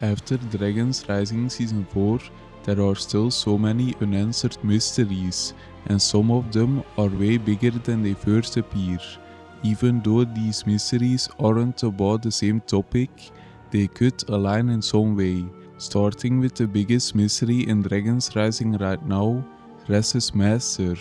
After Dragons Rising Season 4, there are still so many unanswered mysteries, and some of them are way bigger than they first appear. Even though these mysteries aren't about the same topic, they could align in some way, starting with the biggest mystery in Dragons Rising right now, Ress's Master.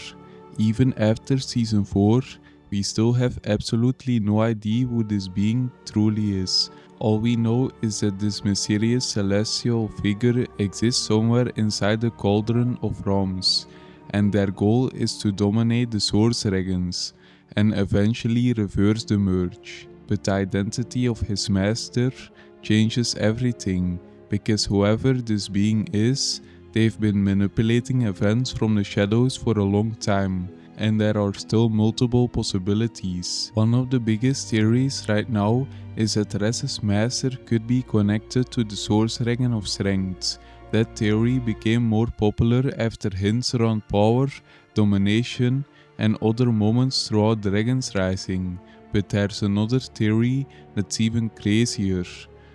Even after Season 4, we still have absolutely no idea who this being truly is. All we know is that this mysterious celestial figure exists somewhere inside the Cauldron of Realms, and their goal is to dominate the Source Dragons and eventually reverse the merge. But the identity of his master changes everything, because whoever this being is, they've been manipulating events from the shadows for a long time, and there are still multiple possibilities. One of the biggest theories right now is that Ress's master could be connected to the Source Dragon of Strength. That theory became more popular after hints around power, domination, and other moments throughout Dragons Rising, but there's another theory that's even crazier.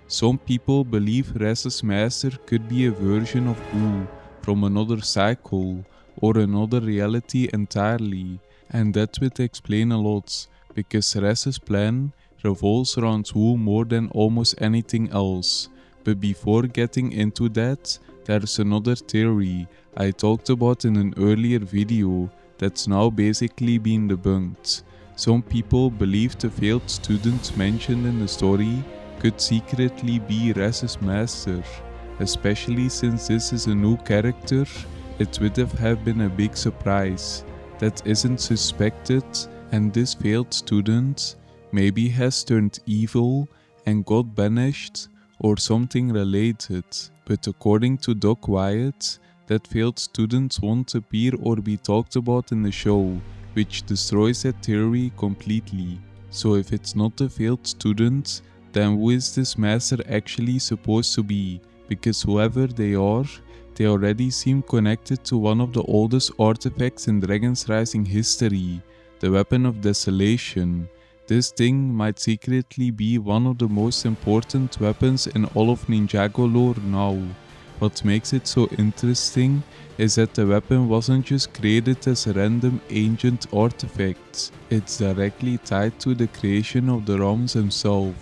Some people believe Ress's master could be a version of Wu from another cycle or another reality entirely, and that would explain a lot, because Ress's plan revolves around Wu more than almost anything else. But before getting into that, there's another theory I talked about in an earlier video that's now basically been debunked. Some people believe the failed student mentioned in the story could secretly be Ress's master, especially since this is a new character. It would have been a big surprise that isn't suspected, and this failed student maybe has turned evil and got banished or something related. But according to Doc Wyatt, that failed student won't appear or be talked about in the show, which destroys that theory completely. So if it's not a failed student, then who is this master actually supposed to be? Because whoever they already seem connected to one of the oldest artifacts in Dragons Rising history, the Weapon of Desolation. This thing might secretly be one of the most important weapons in all of Ninjago lore now. What makes it so interesting is that the weapon wasn't just created as a random ancient artifact. It's directly tied to the creation of the realms himself.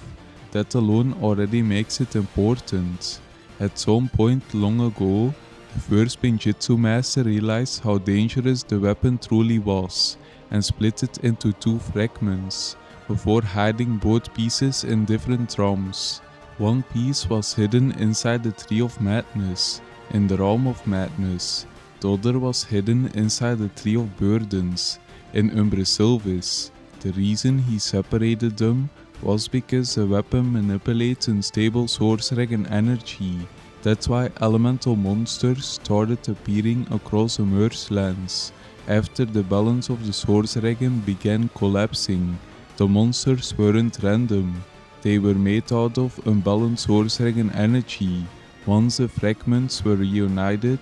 That alone already makes it important. At some point long ago, the first Benjitsu master realized how dangerous the weapon truly was and split it into two fragments, before hiding both pieces in different realms. One piece was hidden inside the Tree of Madness, in the Realm of Madness. The other was hidden inside the Tree of Burdens, in Umbra Sylvis. The reason he separated them was because the weapon manipulates unstable Source Dragon energy. That's why elemental monsters started appearing across the merged lands. After the balance of the Source Dragon began collapsing, the monsters weren't random. They were made out of unbalanced Source Dragon energy. Once the fragments were reunited,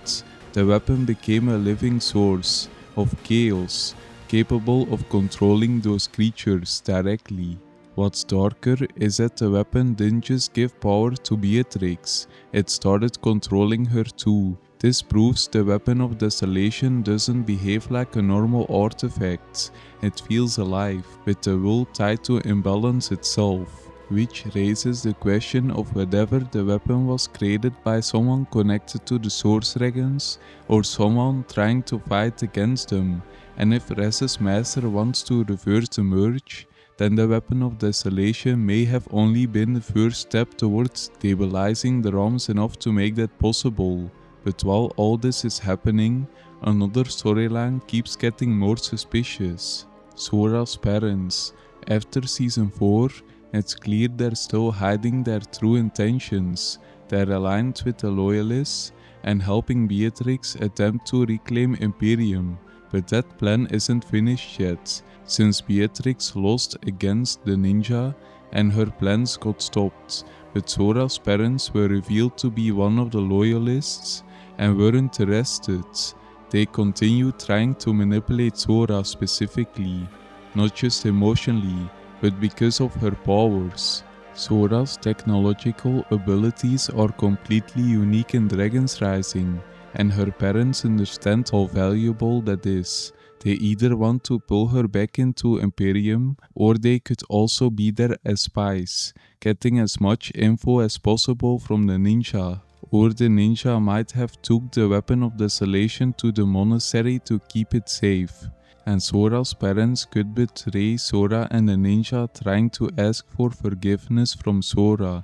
the weapon became a living source of chaos, capable of controlling those creatures directly. What's darker is that the weapon didn't just give power to Beatrix, it started controlling her too. This proves the Weapon of Desolation doesn't behave like a normal artifact. It feels alive, with the will tied to imbalance itself, which raises the question of whether the weapon was created by someone connected to the Source Dragons or someone trying to fight against them. And if Ress's master wants to reverse the merge, then the Weapon of Desolation may have only been the first step towards stabilizing the realms enough to make that possible. But while all this is happening, another storyline keeps getting more suspicious. Sora's parents. After Season 4, it's clear they're still hiding their true intentions. They're aligned with the Loyalists and helping Beatrix attempt to reclaim Imperium, but that plan isn't finished yet, since Beatrix lost against the ninja and her plans got stopped. But Sora's parents were revealed to be one of the Loyalists and weren't arrested. They continued trying to manipulate Sora specifically, not just emotionally, but because of her powers. Sora's technological abilities are completely unique in Dragon's Rising, and her parents understand how valuable that is. They either want to pull her back into Imperium, or they could also be there as spies, getting as much info as possible from the ninja. Or the ninja might have took the weapon of desolation to the monastery to keep it safe. And Sora's parents could betray Sora and the ninja trying to ask for forgiveness from Sora.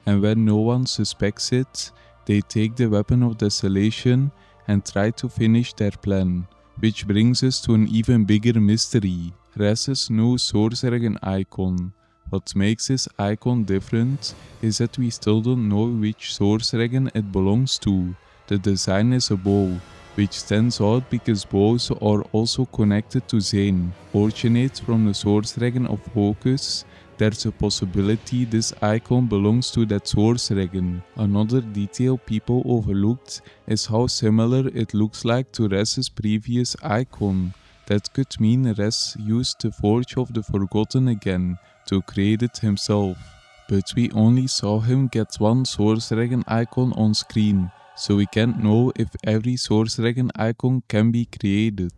And when no one suspects it, they take the weapon of desolation and try to finish their plan. Which brings us to an even bigger mystery, Raz's new Source Dragon icon. What makes this icon different is that we still don't know which Source Dragon it belongs to. The design is a bow, which stands out because bows are also connected to Zane, originates from the Source Dragon of Focus. There's a possibility this icon belongs to that Source Dragon. Another detail people overlooked is how similar it looks like to Raz's previous icon. That could mean Raz used the Forge of the Forgotten again to create it himself. But we only saw him get one Source Dragon icon on screen, so we can't know if every Source Dragon icon can be created.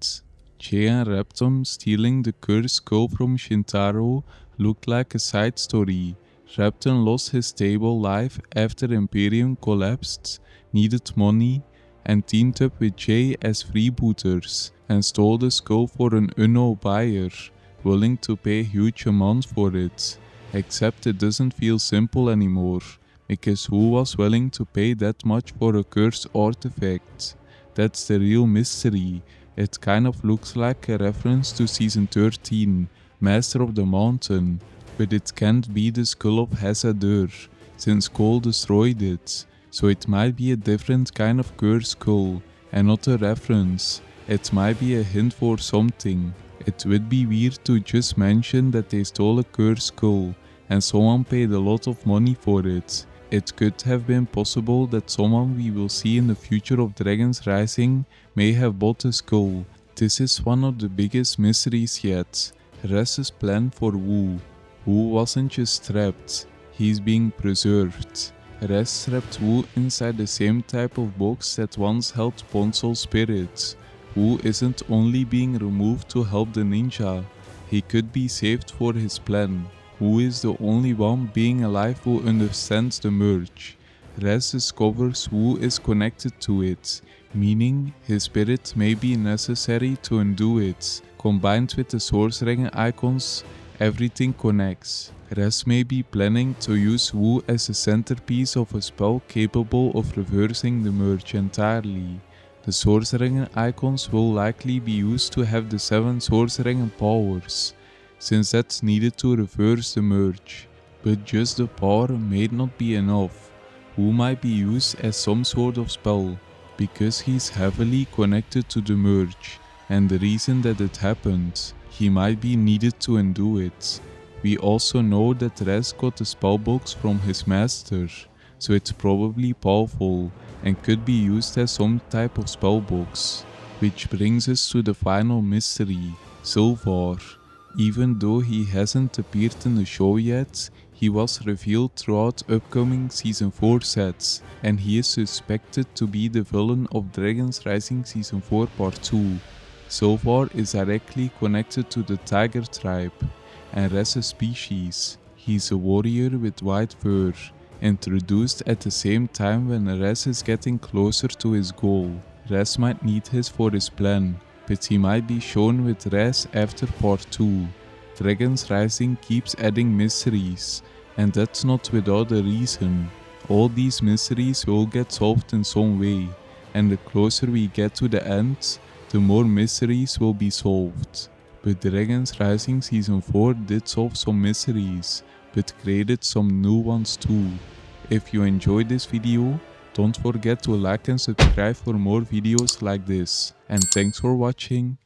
Jay and Repton stealing the cursed skull from Shintaro looked like a side story. Repton lost his stable life after Imperium collapsed, needed money, and teamed up with Jay as freebooters, and stole the skull for an unknown buyer, willing to pay huge amounts for it. Except it doesn't feel simple anymore, because who was willing to pay that much for a cursed artifact? That's the real mystery. It kind of looks like a reference to Season 13, Master of the Mountain, but it can't be the skull of Hazador, since Cole destroyed it, so it might be a different kind of cursed skull, and not a reference. It might be a hint for something. It would be weird to just mention that they stole a cursed skull, and someone paid a lot of money for it. It could have been possible that someone we will see in the future of Dragon's Rising may have bought the skull. This is one of the biggest mysteries yet. Raz's plan for Wu. Wu wasn't just trapped, he's being preserved. Raz trapped Wu inside the same type of box that once held Poncel's spirit. Wu isn't only being removed to help the ninja, he could be saved for his plan. Wu is the only one being alive who understands the merge. Raz discovers Wu is connected to it, meaning his spirit may be necessary to undo it. Combined with the Source Dragon icons, everything connects. Raz may be planning to use Wu as the centerpiece of a spell capable of reversing the merge entirely. The Source Dragon icons will likely be used to have the 7 Source Dragon powers, since that's needed to reverse the merge. But just the power may not be enough. Wu might be used as some sort of spell, because he's heavily connected to the merge, and the reason that it happened, he might be needed to undo it. We also know that Raz got the spellbox from his master, so it's probably powerful and could be used as some type of spellbox. Which brings us to the final mystery, Sylvar. Even though he hasn't appeared in the show yet, he was revealed throughout upcoming Season 4 sets, and he is suspected to be the villain of Dragon's Rising Season 4 Part 2. Sylvar is directly connected to the Tiger tribe and Raz's species. He's a warrior with white fur, introduced at the same time when Raz is getting closer to his goal. Raz might need his for his plan, but he might be shown with Raz after Part 2. Dragon's Rising keeps adding mysteries, and that's not without a reason. All these mysteries will get solved in some way, and the closer we get to the end, the more mysteries will be solved. But Dragon's Rising Season 4 did solve some mysteries, but created some new ones too. If you enjoyed this video, don't forget to like and subscribe for more videos like this. And thanks for watching.